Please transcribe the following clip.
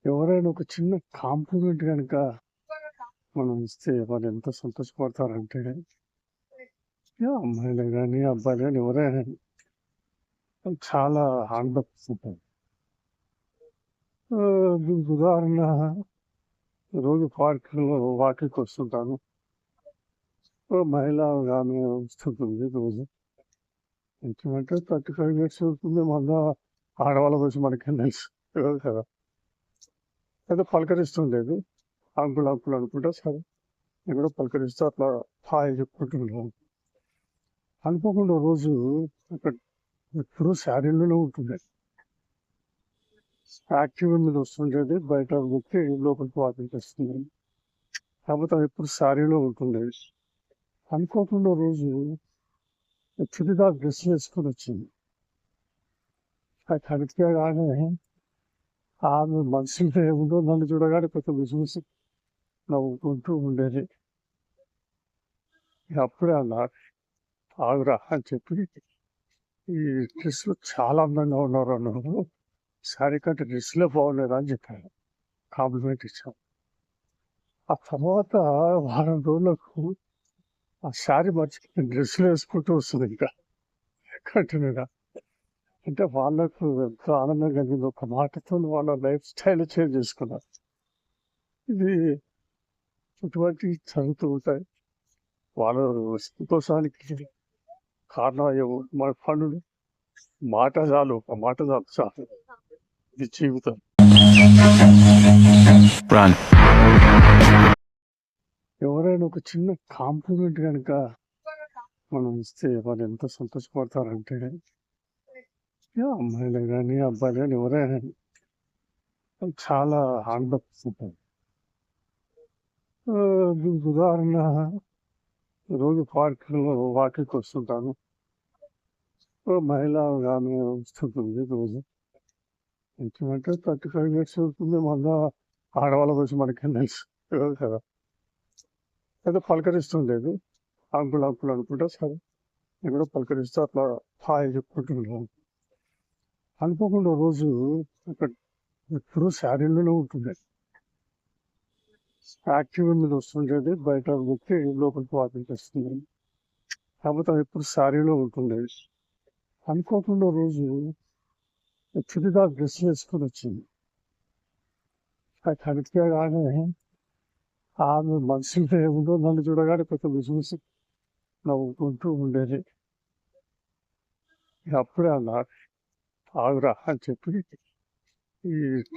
ఎవరైనా ఒక చిన్న కాంప్లిమెంట్ గనక మనం ఇస్తే వాళ్ళు ఎంత సంతోషపడతారంటే, అమ్మాయిలే గాని, అబ్బాయిలు గాని ఎవరైనా గాని వాళ్ళు చాలా ఆనందపడుతుంటారు. దీనికి ఉదాహరణ రోజు పార్క్‌లో వాకింగ్‌కి వస్తుంటాను. ఓ మహిళ ఆమె వస్తుంటుంది రోజు. ఇంచుమించు 35 ఇయర్స్ ఉంటుంది. మళ్ళా ఆడవాళ్ళ గురించి మనకేం తెలుసు. తెలవదు కదా! ఏదో పలకరిస్తుండేది. అంకుల్, అంకుల్ అనుకుంటా సరే నేను కూడా పలకరిస్తూ అట్లా హాయ్ చెప్పుకుంటున్నాను. అనుకోకుండా ఓ రోజు అక్కడ ఎప్పుడూ శారీలోనే ఉంటుండే. యాక్టివా మీద వస్తుండేది. బయట వ్యక్తి లోపలికి వాకింగ్ చేస్తుంది. కాకపోతే ఆమె ఎప్పుడు శారీలో ఉంటుండేది. అనుకోకుండా ఓ రోజు చుడిదార్ డ్రెస్ వేసుకొని వచ్చింది. అది కనిపించగానే ఆమె మనసులో ఏముందో నన్ను చూడగానే కొంచెం విసుగుసి నవ్వుకుంటూ ఉండేది. ఇక అప్పుడే అన్నా ఆగురా అని చెప్పి ఈ డ్రెస్‌లో చాలా అందంగా ఉన్నావురా నువ్వు. శారీ కంటే డ్రెస్‌లే బాగున్నాయిరా అని చెప్పాను. కాంప్లిమెంట్ ఇచ్చాను. ఆ తర్వాత వారం రోజులకు ఆ శారీ మర్చిపోయి డ్రెస్‌లు వేసుకుంటూ వస్తుందింకా కంటిన్యూగా. అంటే వాళ్ళకు ఎంతో ఆనందం కలిగింది. ఒక మాటతోని వాళ్ళ లైఫ్ స్టైల్ చేంజ్ చేసుకున్నారు. ఇది ఇటువంటివి జరుగుతూ ఉంటాయి. వాళ్ళ సంతోషానికి కారణం అయ్యేవు మన పనులు. మాట చాలు, ఒక మాట చాలు చాలు. ఇది జీవితం. Run. ఎవరైనా ఒక చిన్న కాంప్లిమెంట్ గనక మనం ఇస్తే వాళ్ళు ఎంత సంతోషపడతారంటే, అమ్మాయిలే గాని, అబ్బాయిలు గాని ఎవరైనా గాని వాళ్ళు చాలా ఆనందపడుతుంటారు. దీనికి ఉదాహరణ రోజు పార్క్‌లో వాకింగ్‌కి వస్తుంటాను. ఓ మహిళ ఆమె వస్తుంటుంది రోజు. ఇంచుమించు 35 ఇయర్స్ ఉంటుంది. మళ్ళా ఆడవాళ్ళ గురించి మనకేం తెలుసు. తెలవదు కదా! ఏదో పలకరిస్తుండేది. అంకుల్, అంకుల్ అనుకుంటా సరే నేను కూడా పలకరిస్తూ అట్లా హాయ్ చెప్పుకుంటున్నాను. అనుకోకుండా ఓ రోజు అక్కడ ఎప్పుడూ శారీలోనే ఉంటుండే. యాక్టివా మీద వస్తుండేది. బయట వ్యక్తి లోపలికి వాకింగ్ చేస్తుంది. కాకపోతే ఆమె ఎప్పుడు శారీలో ఉంటుండేది. అనుకోకుండా ఓ రోజు చుడిదార్ డ్రెస్ వేసుకొని వచ్చింది. అది కనిపించగానే ఆమె మనసులో ఏముందో నన్ను చూడగానే కొంచెం విసుగుసి నవ్వుకుంటూ ఉండేది. ఇక అప్పుడే అన్నా ఆగురా అని చెప్పి ఈ